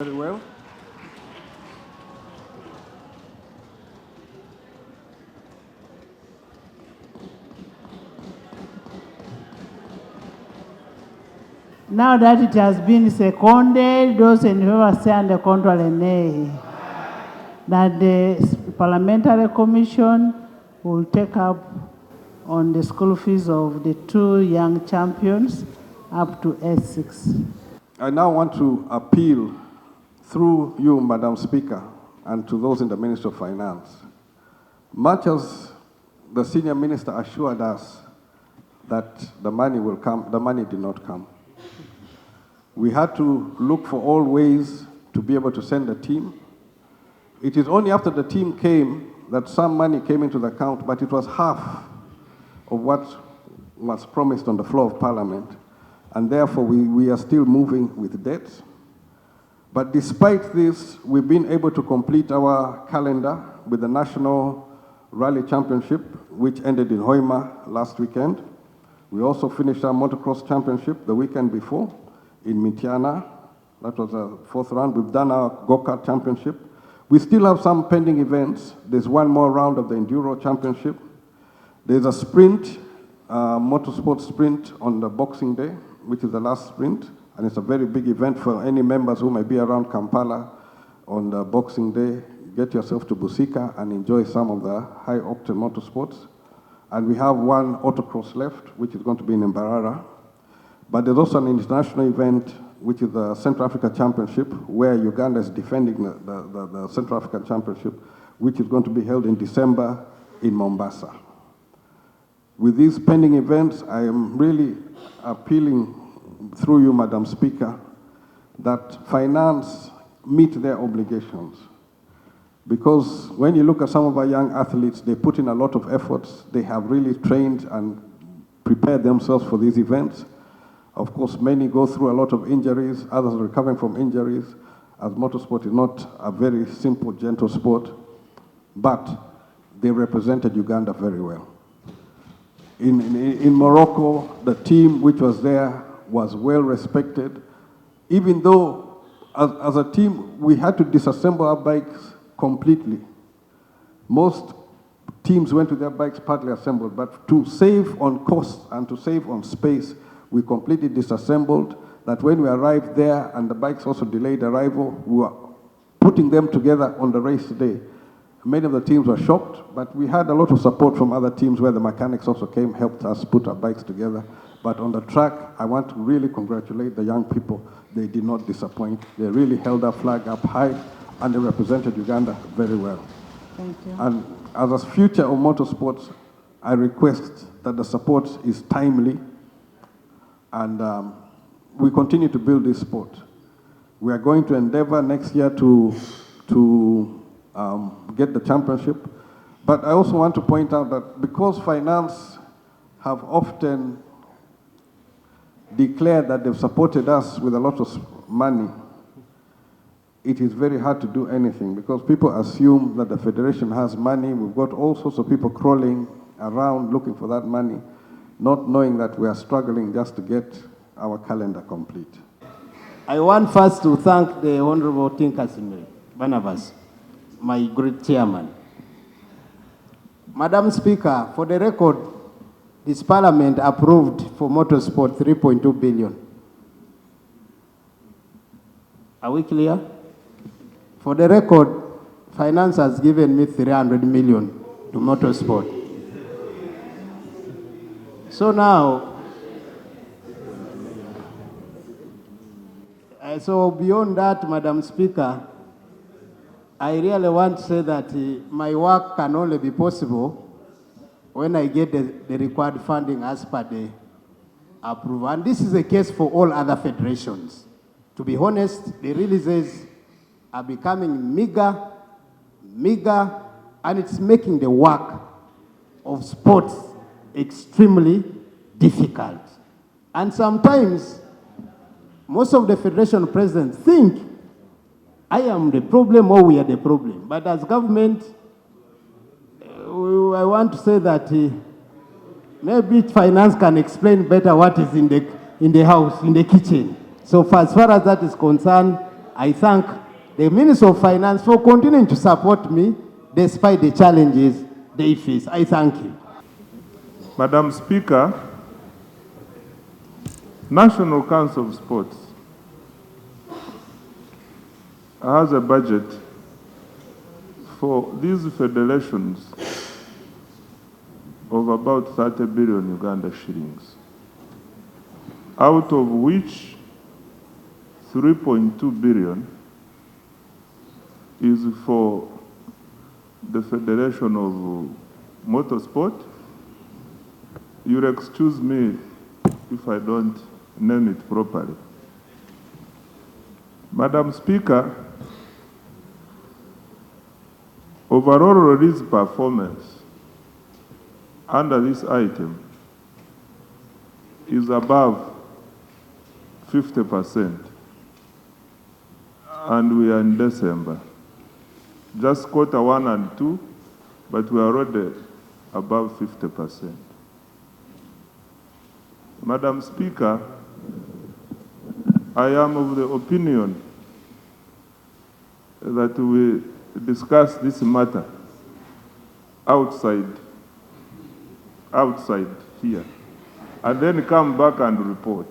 Very well. Now that it has been seconded, those in favor say on the contrary nay, that the parliamentary commission will take up on the school fees of the two young champions up to S6. I now want to appeal through you, Madam Speaker, and to those in the Ministry of Finance. Much as the senior minister assured us that the money will come, the money did not come. We had to look for all ways to be able to send a team. It is only after the team came that some money came into the account, but it was half of what was promised on the floor of Parliament. And therefore, we are still moving with debt. But despite this, we've been able to complete our calendar with the National Rally Championship, which ended in Hoima last weekend. We also finished our Motocross Championship the weekend before in Mitiana. That was the fourth round. We've done our Go-Kart Championship. We still have some pending events. There's one more round of the Enduro Championship. There's a sprint, motorsport sprint on the Boxing Day, which is the last sprint. And it's a very big event for any members who may be around Kampala on the Boxing Day. Get yourself to Busika and enjoy some of the high-octane motorsports. And we have one autocross left, which is going to be in Mbarara. But there's also an international event, which is the Central Africa Championship, where Uganda is defending the Central African Championship, which is going to be held in December in Mombasa. With these pending events, I am really appealing through you, Madam Speaker, that finance meet their obligations. Because when you look at some of our young athletes, they put in a lot of efforts. They have really trained and prepared themselves for these events. Of course, many go through a lot of injuries, others are recovering from injuries, as motorsport is not a very simple, gentle sport, but they represented Uganda very well. In Morocco, the team which was there was well respected, even though as a team we had to disassemble our bikes completely. Most teams went with their bikes partly assembled, but to save on costs and to save on space, we completely disassembled. That when we arrived there and the bikes also delayed arrival, we were putting them together on the race day. Many of the teams were shocked, but we had a lot of support from other teams where the mechanics also came, helped us put our bikes together. But on the track, I want to really congratulate the young people. They did not disappoint. They really held our flag up high, and they represented Uganda very well. Thank you. And as a future of motorsports, I request that the support is timely, and we continue to build this sport. We are going to endeavor next year to get the championship. But I also want to point out that because finance have often declared that they've supported us with a lot of money, it is very hard to do anything because people assume that the federation has money. We've got all sorts of people crawling around looking for that money, not knowing that we are struggling just to get our calendar complete. I want first to thank the Honorable Tinkasimiri Barnabas, my great chairman. Madam Speaker, for the record, this parliament approved for motorsport 3.2 billion. Are we clear? For the record, finance has given me 300 million to motorsport. So now, so beyond that, Madam Speaker, I really want to say that my work can only be possible when I get the required funding as per the approval. And this is a case for all other federations. To be honest, the releases are becoming meager, and it's making the work of sports extremely difficult. And sometimes, most of the federation presidents think I am the problem or we are the problem. But as government, I want to say that maybe finance can explain better what is in the house, in the kitchen. So as far as that is concerned, I thank the Minister of Finance for continuing to support me despite the challenges they face. I thank you. Madam Speaker, National Council of Sports has a budget for these federations of about 30 billion Uganda shillings, out of which 3.2 billion is for the Federation of Motorsport. You'll excuse me if I don't name it properly. Madam Speaker, overall release performance under this item is above 50%, and we are in December. Just quarter 1 and 2, but we are already above 50%. Madam Speaker, I am of the opinion that we discuss this matter outside here, and then come back and report.